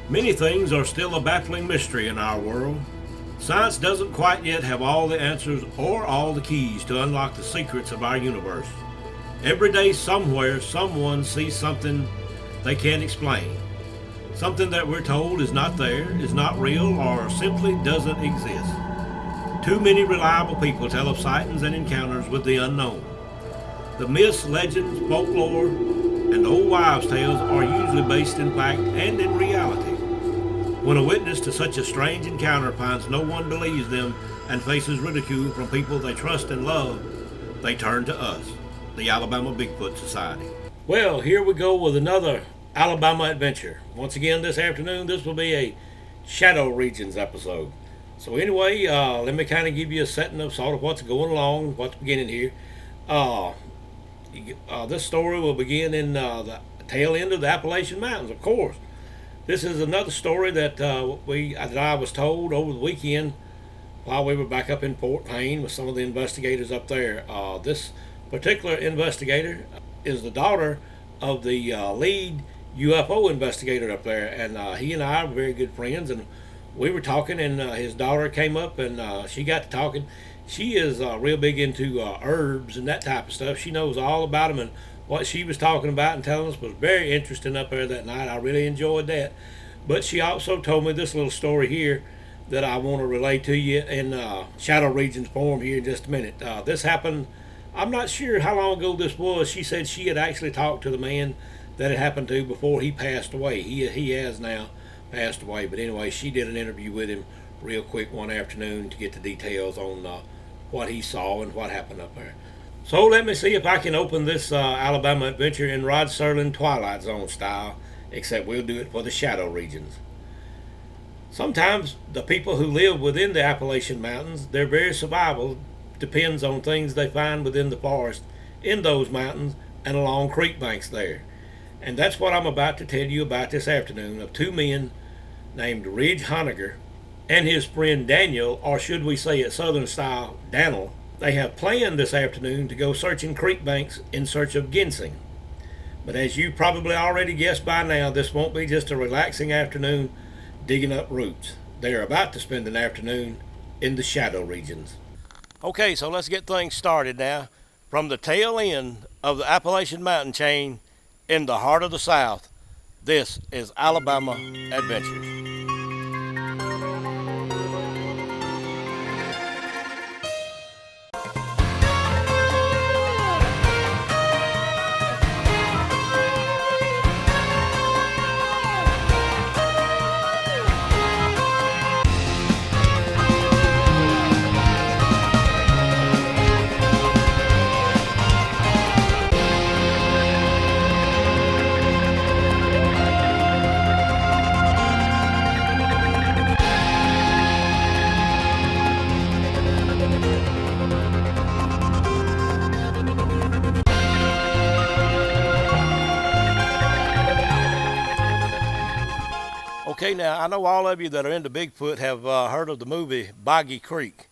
Many things are still a baffling mystery in our world. Science doesn't quite yet have all the answers or all the keys to unlock the secrets of our universe. Every day, somewhere, someone sees something they can't explain. Something that we're told is not there, is not real, or simply doesn't exist. Too many reliable people tell of sightings and encounters with the unknown. The myths, legends, folklore, and old wives' tales are usually based in fact and in reality. When a witness to such a strange encounter finds no one believes them and faces ridicule from people they trust and love, they turn to us, the Alabama Bigfoot Society. Well, here we go with another Alabama adventure. Once again this afternoon, this will be a Shadow Regions episode. So anyway, let me kind of give you a setting of sort of what's going along, what's beginning here. This story will begin in the tail end of the Appalachian Mountains, of course. This is another story that I was told over the weekend while we were back up in Fort Payne with some of the investigators up there. This particular investigator is the daughter of the lead UFO investigator up there, and he and I are very good friends, and we were talking, and his daughter came up, and she got to talking. She is real big into herbs and that type of stuff. She knows all about them, and what she was talking about and telling us was very interesting up there that night. I really enjoyed that. But she also told me this little story here that I want to relay to you in Shadow Regions form here in just a minute. This happened, I'm not sure how long ago this was. She said she had actually talked to the man that it happened to before he passed away. He has now passed away. But anyway, she did an interview with him real quick one afternoon to get the details on what he saw and what happened up there. So let me see if I can open this Alabama adventure in Rod Serling Twilight Zone style, except we'll do it for the Shadow Regions. Sometimes the people who live within the Appalachian Mountains, their very survival depends on things they find within the forest, in those mountains, and along creek banks there. And that's what I'm about to tell you about this afternoon, of two men named Ridge Honegger and his friend Daniel, or should we say it Southern style, Daniel. They have planned this afternoon to go searching creek banks in search of ginseng. But as you probably already guessed by now, this won't be just a relaxing afternoon digging up roots. They are about to spend an afternoon in the Shadow Regions. Okay, so let's get things started now. From the tail end of the Appalachian Mountain chain in the heart of the South, this is Alabama Adventures. Okay, now I know all of you that are into Bigfoot have heard of the movie Boggy Creek.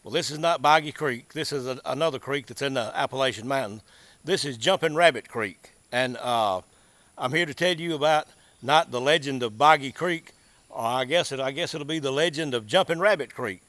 Well, this is not Boggy Creek. This is another creek that's in the Appalachian Mountains. This is Jumping Rabbit Creek, and I'm here to tell you about not the legend of Boggy Creek, or I guess it'll be the legend of Jumping Rabbit Creek.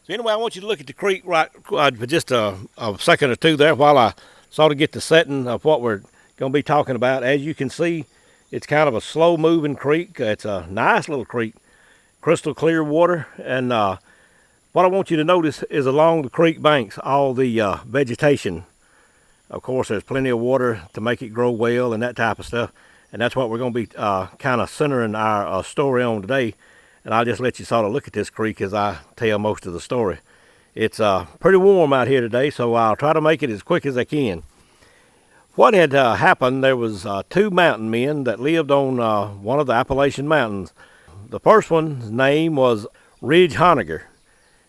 So anyway, I want you to look at the creek right for just a second or two there while I sort of get the setting of what we're going to be talking about. As you can see, it's kind of a slow-moving creek. It's a nice little creek, crystal clear water. And what I want you to notice is along the creek banks, all the vegetation. Of course, there's plenty of water to make it grow well and that type of stuff. And that's what we're going to be kind of centering our story on today. And I'll just let you sort of look at this creek as I tell most of the story. It's pretty warm out here today, so I'll try to make it as quick as I can. What had happened, there was two mountain men that lived on one of the Appalachian Mountains. The first one's name was Ridge Honegger,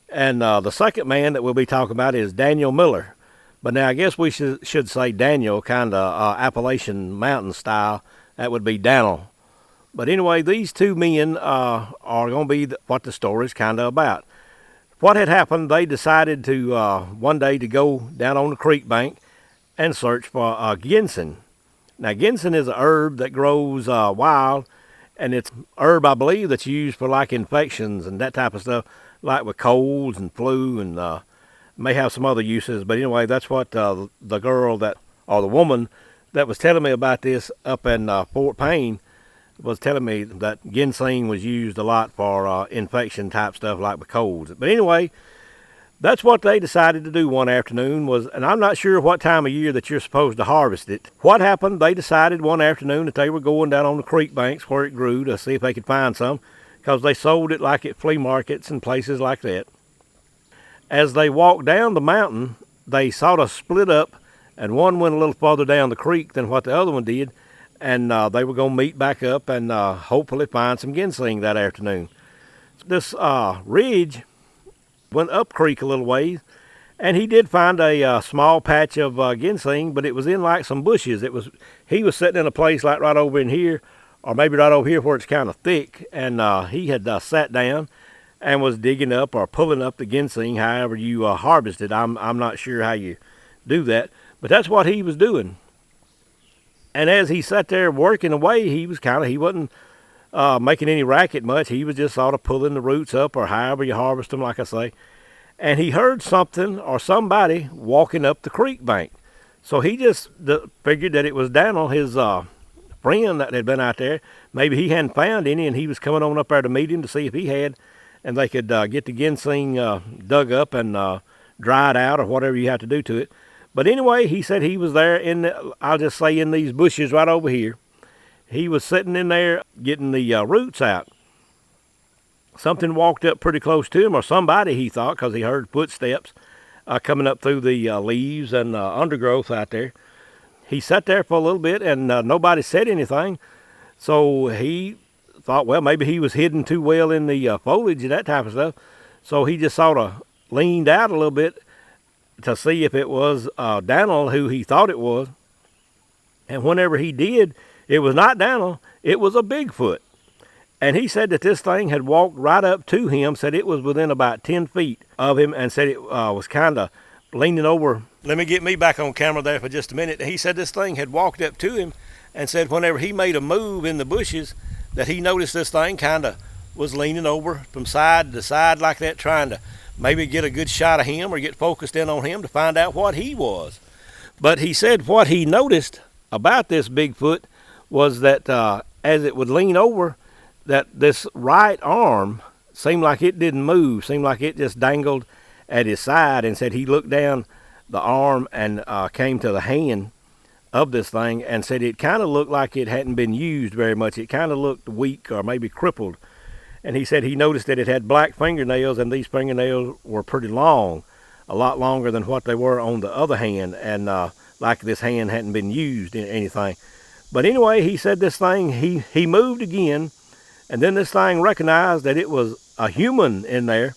and the second man that we'll be talking about is Daniel Miller. But now I guess we should say Daniel, kind of Appalachian Mountain style. That would be Daniel. But anyway, these two men are going to be what the story's kind of about. What had happened, they decided to one day to go down on the creek bank and search for ginseng. Now, ginseng is a herb that grows wild, And it's herb, I believe, that's used for like infections and that type of stuff, like with colds and flu, and may have some other uses. But anyway, that's what the girl that, or the woman that was telling me about this up in Fort Payne, was telling me that ginseng was used a lot for infection type stuff like with colds. But anyway, that's what they decided to do one afternoon was, and I'm not sure what time of year that you're supposed to harvest it. What happened, they decided one afternoon that they were going down on the creek banks where it grew to see if they could find some, because they sold it like at flea markets and places like that. As they walked down the mountain, they sort of split up, and one went a little farther down the creek than what the other one did, and they were going to meet back up and hopefully find some ginseng that afternoon. This ridge went up creek a little ways, and he did find a small patch of ginseng, but it was in like some bushes. He was sitting in a place like right over in here, or maybe right over here where it's kind of thick, and he had sat down and was digging up or pulling up the ginseng, however you harvest it. I'm not sure how you do that, but that's what he was doing. And as he sat there working away, he wasn't making any racket much. He was just sort of pulling the roots up, or however you harvest them, like I say. And he heard something or somebody walking up the creek bank. So he just figured that it was Daniel, his friend that had been out there. Maybe he hadn't found any, and he was coming on up there to meet him to see if he had, and they could get the ginseng dug up and dried out, or whatever you have to do to it. But anyway, he said he was there I'll just say in these bushes right over here. He was sitting in there getting the roots out. Something walked up pretty close to him, or somebody, he thought, because he heard footsteps coming up through the leaves and undergrowth out there. He sat there for a little bit, and nobody said anything. So he thought, well, maybe he was hidden too well in the foliage and that type of stuff. So he just sort of leaned out a little bit to see if it was Daniel, who he thought it was. And whenever he did, it was not Daniel, it was a Bigfoot. And he said that this thing had walked right up to him, said it was within about 10 feet of him, and said it was kind of leaning over. Let me get me back on camera there for just a minute. He said this thing had walked up to him, and said whenever he made a move in the bushes, that he noticed this thing kind of was leaning over from side to side like that, trying to maybe get a good shot of him or get focused in on him to find out what he was. But he said what he noticed about this Bigfoot was that as it would lean over, that this right arm seemed like it didn't move, seemed like it just dangled at his side, and said he looked down the arm and came to the hand of this thing, and said it kind of looked like it hadn't been used very much. It kind of looked weak or maybe crippled. And he said he noticed that it had black fingernails, and these fingernails were pretty long, a lot longer than what they were on the other hand, and like this hand hadn't been used in anything. But anyway, he said this thing, he moved again, and then this thing recognized that it was a human in there,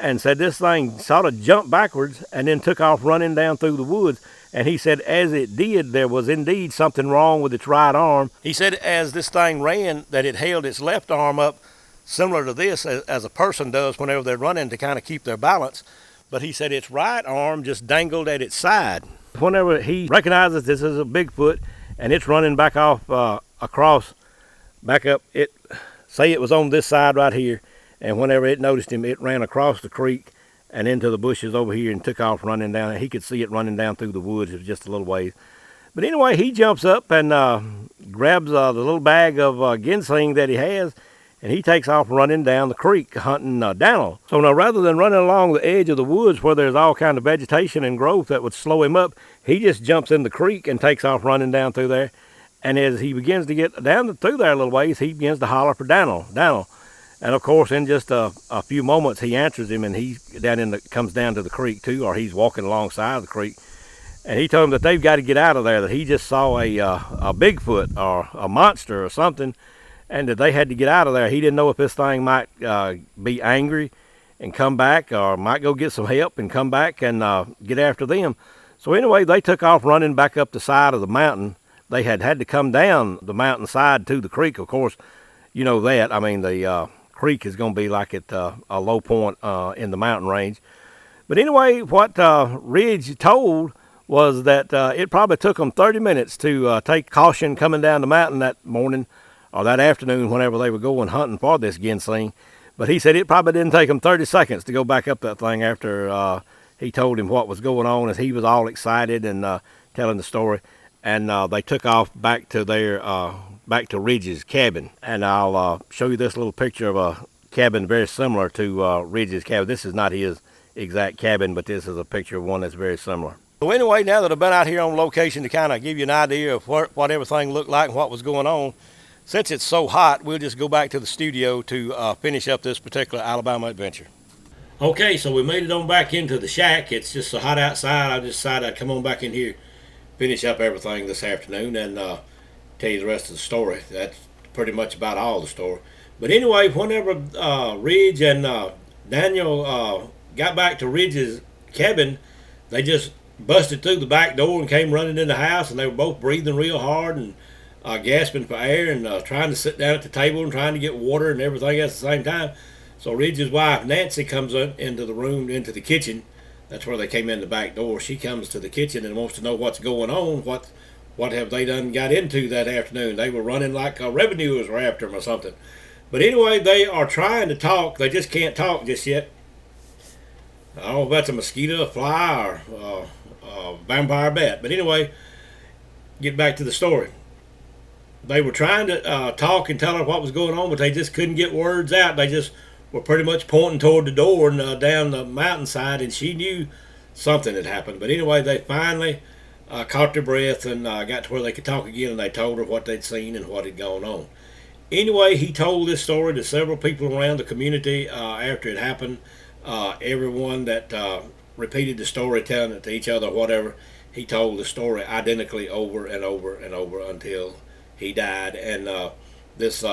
and said this thing sort of jumped backwards and then took off running down through the woods. And he said as it did, there was indeed something wrong with its right arm. He said as this thing ran, that it held its left arm up similar to this as a person does whenever they're running to kind of keep their balance. But he said its right arm just dangled at its side. Whenever he recognizes this is a Bigfoot and it's running back off across, back up, say it was on this side right here, and whenever it noticed him, it ran across the creek and into the bushes over here and took off running down. He could see it running down through the woods. It was just a little ways. But anyway, he jumps up and grabs the little bag of ginseng that he has, and he takes off running down the creek hunting Daniel. So now rather than running along the edge of the woods where there's all kind of vegetation and growth that would slow him up, he just jumps in the creek and takes off running down through there. And as he begins to get down through there a little ways, he begins to holler for Daniel, Daniel. And of course, in just a few moments, he answers him, and he comes down to the creek too, or he's walking alongside the creek. And he told him that they've got to get out of there, that he just saw a Bigfoot or a monster or something, and that they had to get out of there. He didn't know if this thing might be angry and come back, or might go get some help and come back and get after them. So anyway, they took off running back up the side of the mountain. They had to come down the mountainside to the creek. Of course, you know that. I mean, the creek is going to be like at a low point in the mountain range. But anyway, what Ridge told was that it probably took them 30 minutes to take caution coming down the mountain that morning, or that afternoon whenever they were going hunting for this ginseng. But he said it probably didn't take him 30 seconds to go back up that thing after he told him what was going on, as he was all excited and telling the story. And they took off back to back to Ridge's cabin. And I'll show you this little picture of a cabin very similar to Ridge's cabin. This is not his exact cabin, but this is a picture of one that's very similar. So anyway, now that I've been out here on location to kind of give you an idea of what everything looked like and what was going on, since it's so hot, we'll just go back to the studio to finish up this particular Alabama adventure. Okay, so we made it on back into the shack. It's just so hot outside, I decided I'd come on back in here, finish up everything this afternoon, and tell you the rest of the story. That's pretty much about all the story. But anyway, whenever Ridge and Daniel got back to Ridge's cabin, they just busted through the back door and came running in the house, and they were both breathing real hard and gasping for air and trying to sit down at the table and trying to get water and everything else at the same time. So Ridge's wife, Nancy, comes into the room, into the kitchen. That's where they came in the back door. She comes to the kitchen and wants to know what's going on. What have they done got into that afternoon? They were running like revenuers were after them or something. But anyway, they are trying to talk. They just can't talk just yet. I don't know if that's a mosquito, a fly, or a vampire bat. But anyway, get back to the story. They were trying to talk and tell her what was going on, but they just couldn't get words out. They just were pretty much pointing toward the door and down the mountainside, and she knew something had happened. But anyway, they finally caught their breath and got to where they could talk again, and they told her what they'd seen and what had gone on. Anyway, he told this story to several people around the community after it happened. Everyone that repeated the story, telling it to each other, whatever, he told the story identically over and over and over until he died. And this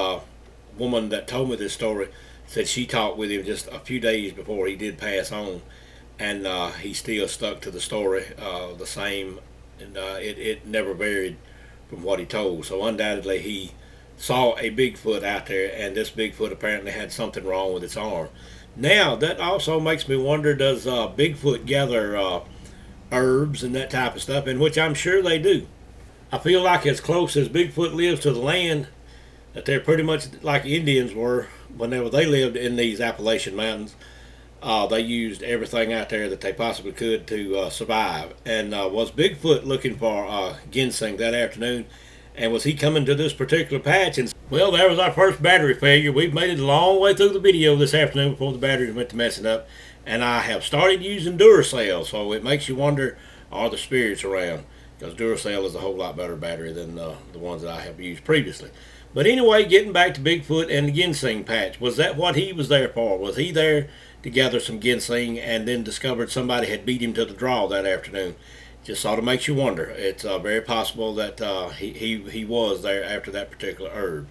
woman that told me this story said she talked with him just a few days before he did pass on, and he still stuck to the story the same, and it never varied from what he told. So undoubtedly he saw a Bigfoot out there, and this Bigfoot apparently had something wrong with its arm. Now, that also makes me wonder, does Bigfoot gather herbs and that type of stuff, in which I'm sure they do. I feel like as close as Bigfoot lives to the land, that they're pretty much like Indians were whenever they lived in these Appalachian Mountains. They used everything out there that they possibly could to survive. And was Bigfoot looking for ginseng that afternoon? And was he coming to this particular patch? And well, there was our first battery failure. We've made it a long way through the video this afternoon before the batteries went to messing up. And I have started using Duracell, so it makes you wonder, are the spirits around? Because Duracell is a whole lot better battery than the ones that I have used previously. But anyway, getting back to Bigfoot and the ginseng patch, was that what he was there for? Was he there to gather some ginseng and then discovered somebody had beat him to the draw that afternoon? Just sort of makes you wonder. It's very possible that he was there after that particular herb.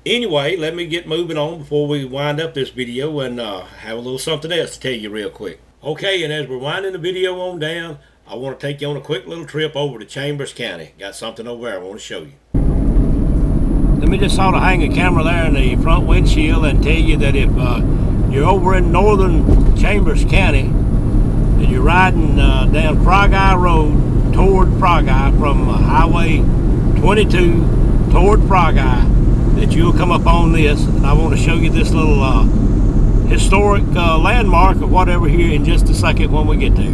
Anyway, let me get moving on before we wind up this video and have a little something else to tell you real quick. Okay, and as we're winding the video on down, I want to take you on a quick little trip over to Chambers County. Got something over there I want to show you. Let me just sort of hang a camera there in the front windshield and tell you that if you're over in northern Chambers County, and you're riding down Frogeye Road toward Frogeye from Highway 22 toward Frogeye, that you'll come up on this, and I want to show you this little historic landmark or whatever here in just a second when we get there.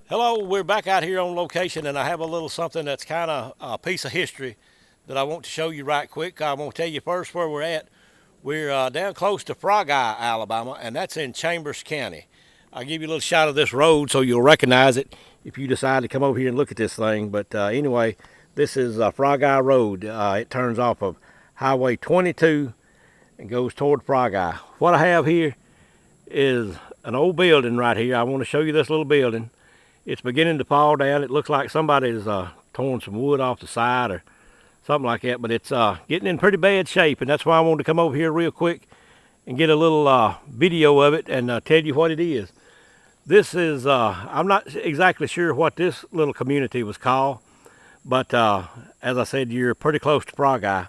Hello, we're back out here on location, and I have a little something that's kind of a piece of history that I want to show you right quick. I'm going to tell you first where we're at. We're down close to Frogeye, Alabama, and that's in Chambers County. I'll give you a little shot of this road so you'll recognize it if you decide to come over here and look at this thing. But anyway, this is Frogeye Road. It turns off of Highway 22 and goes toward Frogeye. What I have here is an old building right here. I want to show you this little building. It's beginning to fall down. It looks like somebody's torn some wood off the side or something like that, but it's getting in pretty bad shape, and that's why I wanted to come over here real quick and get a little video of it and tell you what it is. This is, I'm not exactly sure what this little community was called, but as I said, you're pretty close to Frogeye.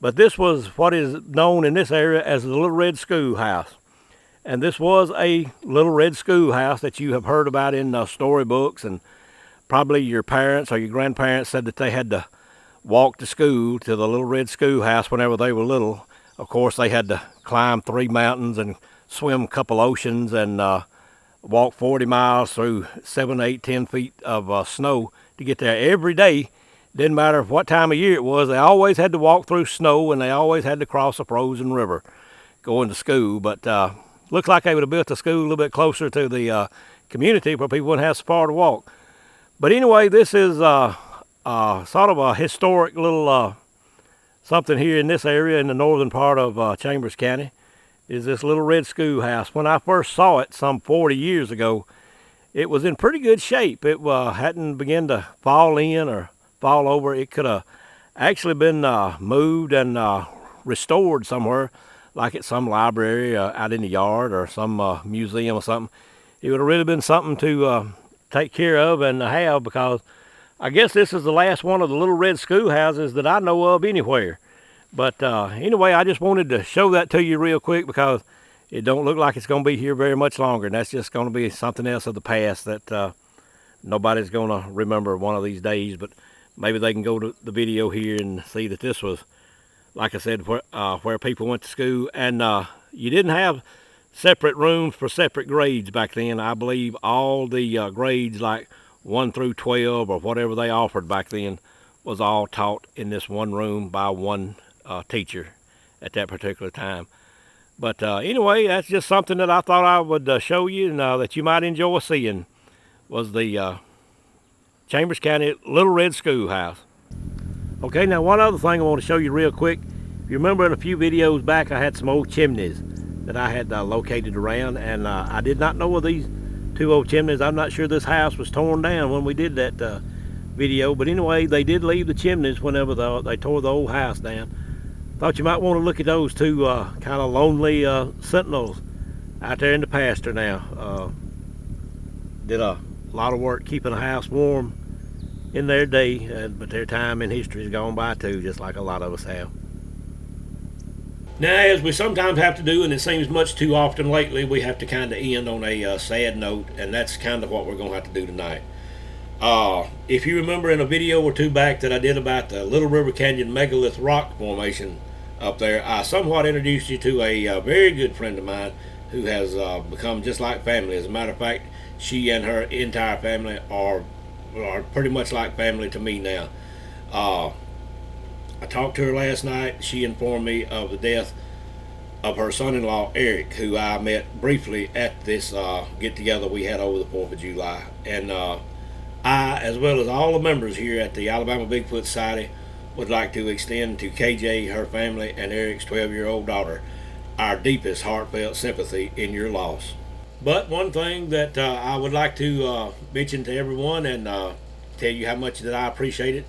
But this was what is known in this area as the Little Red Schoolhouse. And this was a little red schoolhouse that you have heard about in storybooks, and probably your parents or your grandparents said that they had to walk to school, to the little red schoolhouse whenever they were little. Of course, they had to climb 3 mountains and swim a couple oceans and walk 40 miles through 7, 8, 10 feet of snow to get there every day. Didn't matter what time of year it was. They always had to walk through snow, and they always had to cross a frozen river going to school. But looks like they would have built the school a little bit closer to the community where people wouldn't have so far to walk. But anyway, this is sort of a historic little something here in this area in the northern part of Chambers County. Is this little red schoolhouse. When I first saw it some 40 years ago, it was in pretty good shape. It hadn't begun to fall in or fall over. It could have actually been moved and restored somewhere, like at some library out in the yard or some museum or something. It would have really been something to take care of and have, because I guess this is the last one of the little red schoolhouses that I know of anywhere. But anyway, I just wanted to show that to you real quick, because it don't look like it's going to be here very much longer, and that's just going to be something else of the past that nobody's going to remember one of these days. But maybe they can go to the video here and see that this was, like I said, where people went to school. And you didn't have separate rooms for separate grades back then. I believe all the grades, like 1 through 12 or whatever they offered back then, was all taught in this one room by one teacher at that particular time. But anyway, that's just something that I thought I would show you, and that you might enjoy seeing, was the Chambers County Little Red Schoolhouse. Okay, now one other thing I want to show you real quick. If you remember in a few videos back, I had some old chimneys that I had located around, and I did not know of these 2 old chimneys. I'm not sure this house was torn down when we did that video, but anyway, they did leave the chimneys whenever they tore the old house down. Thought you might want to look at those 2 kind of lonely sentinels out there in the pasture now. Did a lot of work keeping the house warm in their day, but their time in history has gone by too, just like a lot of us have. Now, as we sometimes have to do, and it seems much too often lately, we have to kind of end on a sad note, and that's kind of what we're going to have to do tonight. If you remember in a video or 2 back that I did about the Little River Canyon megalith rock formation up there, I somewhat introduced you to a very good friend of mine who has become just like family. As a matter of fact, she and her entire family are pretty much like family to me now. I talked to her last night. She informed me of the death of her son-in-law Eric, who I met briefly at this get-together we had over the 4th of July. And I, as well as all the members here at the Alabama Bigfoot Society, would like to extend to KJ, her family, and Eric's 12-year-old daughter our deepest heartfelt sympathy in your loss. But one thing that I would like to mention to everyone and tell you how much that I appreciate it,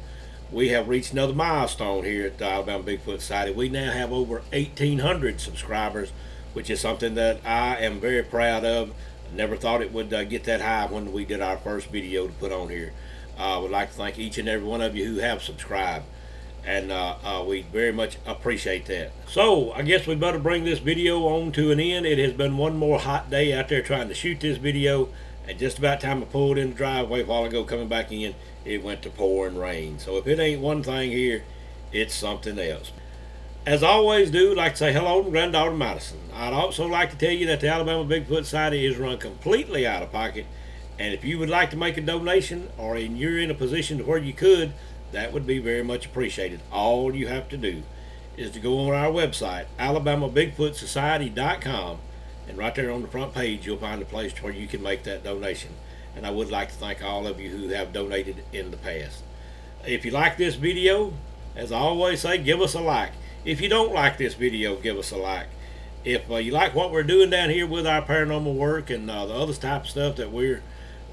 we have reached another milestone here at the Alabama Bigfoot Society. We now have over 1,800 subscribers, which is something that I am very proud of. Never thought it would get that high when we did our first video to put on here. I would like to thank each and every one of you who have subscribed, and we very much appreciate that. So I guess we better bring this video on to an end. It has been one more hot day out there trying to shoot this video, and just about time I pulled in the driveway a while ago coming back in, it went to pouring rain. So if it ain't one thing here, it's something else. As I always do, I'd like to say hello to granddaughter Madison. I'd also like to tell you that the Alabama Bigfoot Society is run completely out of pocket, and if you would like to make a donation, or you're in a position to where you could, that would be very much appreciated. All you have to do is to go on our website, alabamabigfootsociety.com, and right there on the front page you'll find a place where you can make that donation. And I would like to thank all of you who have donated in the past. If you like this video, as I always say, give us a like. If you don't like this video, give us a like. If you like what we're doing down here with our paranormal work and the other type of stuff that we're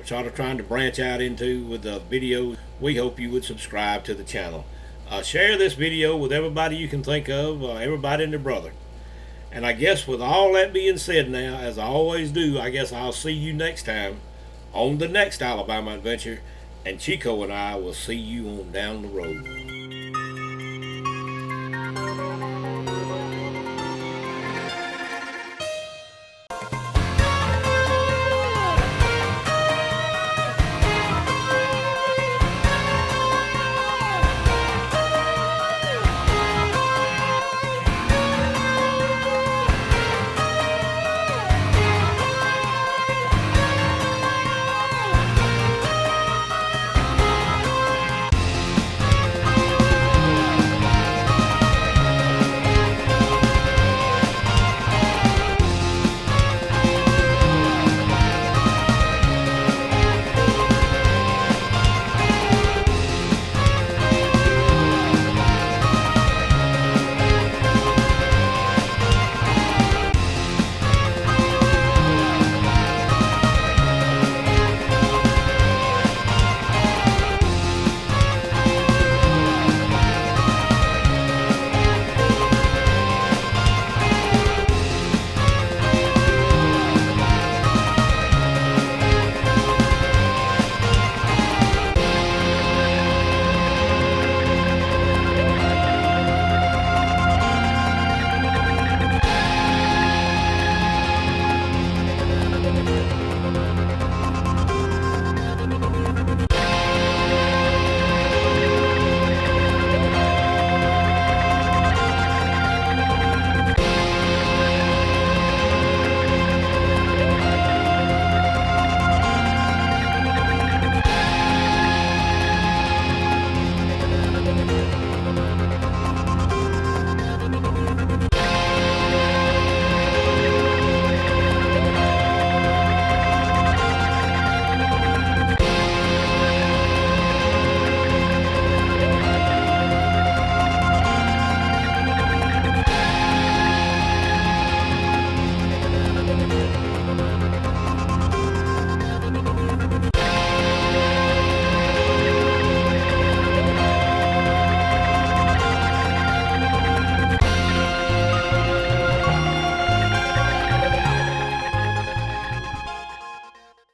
sort of trying to branch out into with the videos, we hope you would subscribe to the channel. Share this video with everybody you can think of, everybody and their brother. And I guess with all that being said now, as I always do, I guess I'll see you next time on the next Alabama adventure, and Chico and I will see you on down the road.